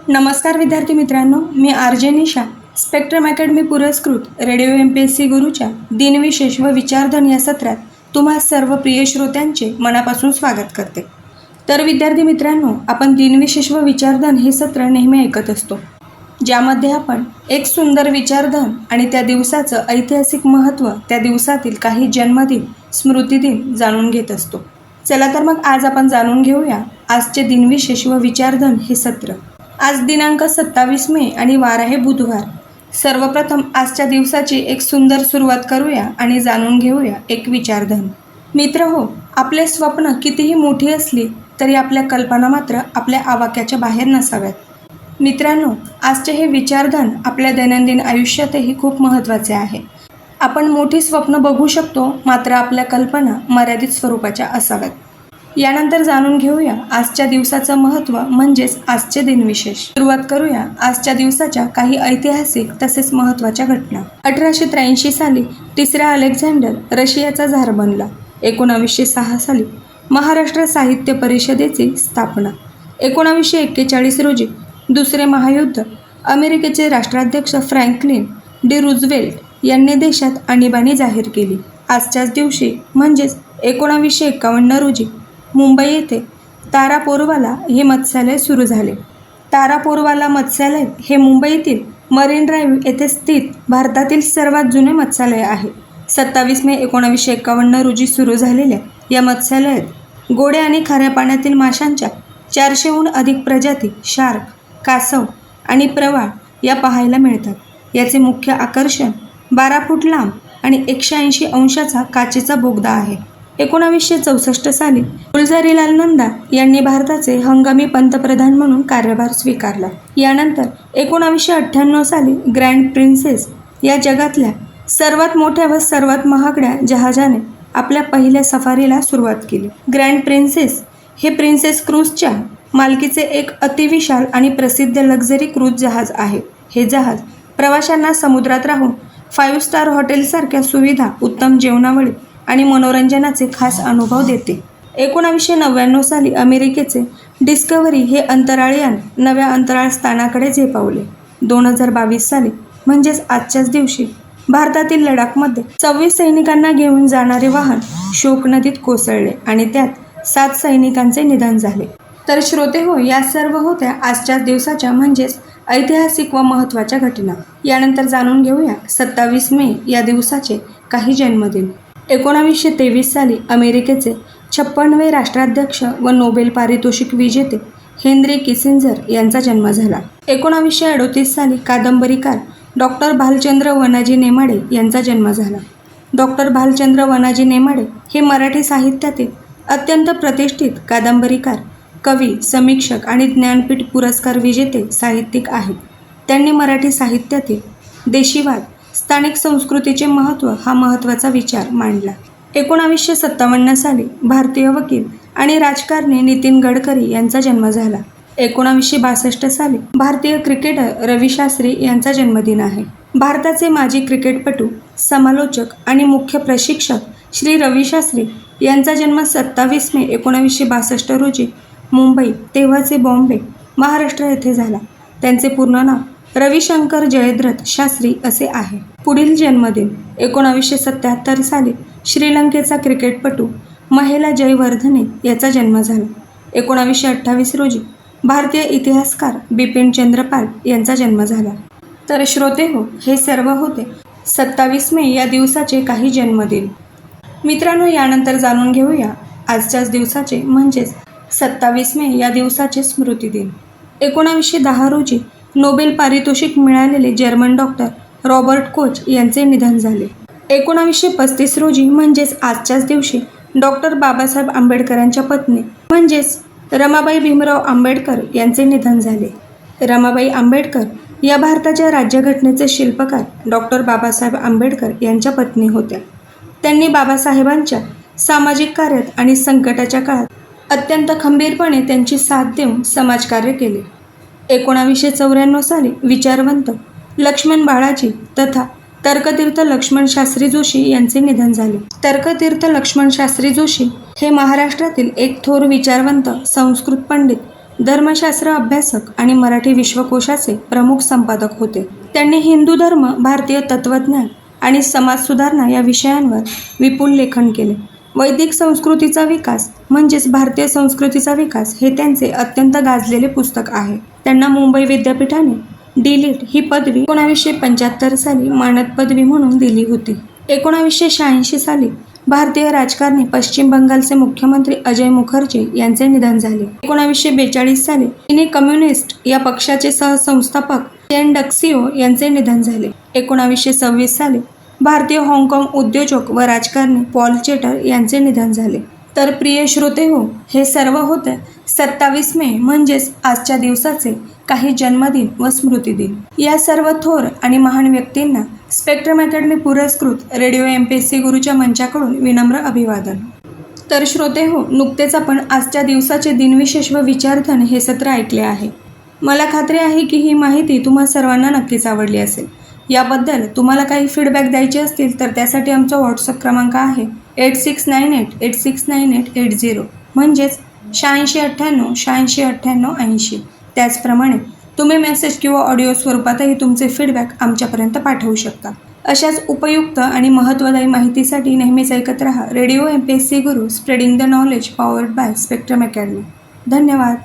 नमस्कार विद्यार्थी मित्रांनो, मी आर.जे. निशा स्पेक्ट्रम अकॅडमी पुरस्कृत रेडिओ MPSC गुरुच्या दिनविशेष व विचारधन या सत्रात तुम्हा सर्व प्रिय श्रोत्यांचे मनापासून स्वागत करते. तर विद्यार्थी मित्रांनो, आपण दिनविशेष व विचारधन हे सत्र नेहमी ऐकत असतो, ज्यामध्ये आपण एक सुंदर विचारधन आणि त्या दिवसाचं ऐतिहासिक महत्त्व, त्या दिवसातील काही जन्मदिन, स्मृतिदिन जाणून घेत असतो. चला तर मग आज आपण जाणून घेऊया आजचे दिनविशेष व विचारधन हे सत्र. आज दिनांक 27 मे आणि वार आहे बुधवार. सर्वप्रथम आजच्या दिवसाची एक सुंदर सुरुवात करूया आणि जाणून घेऊया एक विचारधन. मित्र हो, आपले स्वप्न कितीही मोठी असली तरी आपल्या कल्पना मात्र आपल्या आवाक्याच्या बाहेर नसाव्यात. मित्रांनो, आजचे हे विचारधन आपल्या दैनंदिन आयुष्यातही खूप महत्त्वाचे आहे. आपण मोठी स्वप्न बघू शकतो, मात्र आपल्या कल्पना मर्यादित स्वरूपाच्या असाव्यात. यानंतर जाणून घेऊया आजच्या दिवसाचं महत्त्व म्हणजेच आजचे दिनविशेष. सुरुवात करूया आजच्या दिवसाच्या काही ऐतिहासिक तसेच महत्त्वाच्या घटना. 1883 साली तिसरा अलेक्झांडर रशियाचा झार बनला. 1906 साली महाराष्ट्र साहित्य परिषदेची स्थापना. 1941 रोजी दुसरे महायुद्ध. अमेरिकेचे राष्ट्राध्यक्ष फ्रँकलिन डी रूझवेल्ट यांनी देशात आणीबाणी जाहीर केली. आजच्याच दिवशी म्हणजेच 1951 रोजी मुंबई येथे तारापोरवाला हे मत्स्यालय सुरू झाले. तारापोरवाला मत्स्यालय हे मुंबईतील मरीन ड्राईव्ह येथे स्थित भारतातील सर्वात जुने मत्स्यालय आहे. 27 मे 1951 रोजी सुरू झालेल्या या मत्स्यालयात गोड्या आणि खाऱ्या पाण्यातील माशांच्या 400हून अधिक प्रजाती शार्क, कासव आणि प्रवाळ या पाहायला मिळतात. याचे मुख्य आकर्षण 12 फूट लांब आणि 180 अंशाचा काचेचा बोगदा आहे. 1964 साली गुलझारीलाल नंदा यांनी भारताचे हंगामी पंतप्रधान म्हणून कार्यभार स्वीकारला. यानंतर 1998 साली ग्रँड प्रिन्सेस या जगातल्या सर्वात मोठ्या व सर्वात महागड्या जहाजाने आपल्या पहिल्या सफारीला सुरुवात केली. ग्रँड प्रिन्सेस हे प्रिन्सेस क्रूजच्या मालकीचे एक अतिविशाल आणि प्रसिद्ध लक्झरी क्रूज जहाज आहे. हे जहाज प्रवाशांना समुद्रात राहून 5 स्टार हॉटेलसारख्या सुविधा, उत्तम जेवणावळी आणि मनोरंजनाचे खास अनुभव देते. 1999 साली अमेरिकेचे डिस्कव्हरी हे अंतराळयान नव्या अंतराळ स्थानाकडे झेपावले. 2022 साली म्हणजेच आजच्याच दिवशी भारतातील लडाखमध्ये 24 सैनिकांना घेऊन जाणारे वाहन शोक नदीत कोसळले आणि त्यात 7 सैनिकांचे निधन झाले. तर श्रोते हो, या सर्व होत्या आजच्याच दिवसाच्या म्हणजेच ऐतिहासिक व महत्त्वाच्या घटना. यानंतर जाणून घेऊया 27 मे या दिवसाचे काही जन्मदिन. 1923 साली अमेरिकेचे 56वे राष्ट्राध्यक्ष व नोबेल पारितोषिक विजेते हेनरी किसिंजर यांचा जन्म झाला. 1938 साली कादंबरीकार डॉक्टर भालचंद्र वनाजी नेमाडे यांचा जन्म झाला. डॉक्टर भालचंद्र वनाजी नेमाडे हे मराठी साहित्यातील अत्यंत प्रतिष्ठित कादंबरीकार, कवी, समीक्षक आणि ज्ञानपीठ पुरस्कार विजेते साहित्यिक आहेत. त्यांनी मराठी साहित्यातील देशीवाद, स्थानिक संस्कृतीचे महत्त्व हा महत्त्वाचा विचार मांडला. 1957 साली भारतीय वकील आणि राजकारणी नितीन गडकरी यांचा जन्म झाला. 1962 साली भारतीय क्रिकेटर रवी शास्त्री यांचा जन्मदिन आहे. भारताचे माजी क्रिकेटपटू, समालोचक आणि मुख्य प्रशिक्षक श्री रवी शास्त्री यांचा जन्म 27 मे 1962 रोजी मुंबई, तेव्हाचे बॉम्बे, महाराष्ट्र येथे झाला. त्यांचे पूर्ण नाव रविशंकर जयद्रथ शास्त्री असे आहे. पुढील जन्मदिन 1977 साली श्रीलंकेचा क्रिकेटपटू महेला जयवर्धने याचा जन्म झाला. 1928 रोजी भारतीय इतिहासकार बिपिन चंद्र पाल यांचा जन्म झाला. तर श्रोते हो, हे सर्व होते 27 मे या दिवसाचे काही जन्मदिन. मित्रांनो, यानंतर जाणून घेऊया आजच्याच दिवसाचे म्हणजेच 27 मे या दिवसाचे स्मृतिदिन. 1910 रोजी नोबेल पारितोषिक मिळालेले जर्मन डॉक्टर रॉबर्ट कोच यांचे निधन झाले. 1935 रोजी म्हणजेच आजच्याच दिवशी डॉक्टर बाबासाहेब आंबेडकरांच्या पत्नी म्हणजेच रमाबाई भीमराव आंबेडकर यांचे निधन झाले. रमाबाई आंबेडकर या भारताच्या राज्यघटनेचे शिल्पकार डॉक्टर बाबासाहेब आंबेडकर यांच्या पत्नी होत्या. त्यांनी बाबासाहेबांच्या सामाजिक कार्यात आणि संकटाच्या काळात अत्यंत खंबीरपणे त्यांची साथ देऊन समाजकार्य केले. 1994 साली विचारवंत लक्ष्मण बाळाजी तथा तर्कतीर्थ लक्ष्मण शास्त्री जोशी यांचे निधन झाले. तर्कतीर्थ लक्ष्मण शास्त्री जोशी हे महाराष्ट्रातील एक थोर विचारवंत, संस्कृत पंडित धर्मशास्त्र अभ्यासक आणि मराठी विश्वकोशाचे प्रमुख संपादक होते. त्यांनी हिंदू धर्म, भारतीय तत्त्वज्ञान आणि समाज सुधारणा या विषयांवर विपुल लेखन केले. वैदिक संस्कृतीचा विकास म्हणजेच भारतीय संस्कृतीचा विकास हे त्यांचे अत्यंत गाजलेले पुस्तक आहे. त्यांना मुंबई विद्यापीठाने डी.लिट. ही पदवी 1975 साली मानद पदवी म्हणून दिली होती. 1986 साली भारतीय राजकारणी पश्चिम बंगालचे मुख्यमंत्री अजय मुखर्जी यांचे निधन झाले. 1942 साली चिनी कम्युनिस्ट या पक्षाचे सहसंस्थापक चेन डक्सिओ यांचे निधन झाले. 1926 साली भारतीय हाँगकाँग उद्योजक व राजकारणी पॉल चेटर यांचे निधन झाले. तर प्रिय श्रोते हो, हे सर्व होते 27 मे म्हणजेच आजच्या दिवसाचे काही जन्मदिन व स्मृतिदिन. या सर्व थोर आणि महान व्यक्तींना स्पेक्ट्रम अकॅडमी पुरस्कृत रेडिओ MPSC गुरुच्या मंचाकडून विनम्र अभिवादन. तर श्रोते हो, नुकतेच आपण आजच्या दिवसाचे दिनविशेष व विचारधन हे सत्र ऐकले आहे. मला खात्री आहे की ही माहिती तुम्हा सर्वांना नक्कीच आवडली असेल. याबद्दल तुम्हाला काही फीडबॅक द्यायचे असतील तर त्यासाठी आमचा व्हॉट्सअप क्रमांक आहे 8698869880 म्हणजेच 8698869880. त्याचप्रमाणे तुम्ही मेसेज किंवा ऑडिओ स्वरूपातही तुमचे फीडबॅक आमच्यापर्यंत पाठवू शकता. अशाच उपयुक्त आणि महत्त्वदायी माहितीसाठी नेहमीच ऐकत रहा radio MPSC Guru, spreading the knowledge, powered by spectrum academy. धन्यवाद.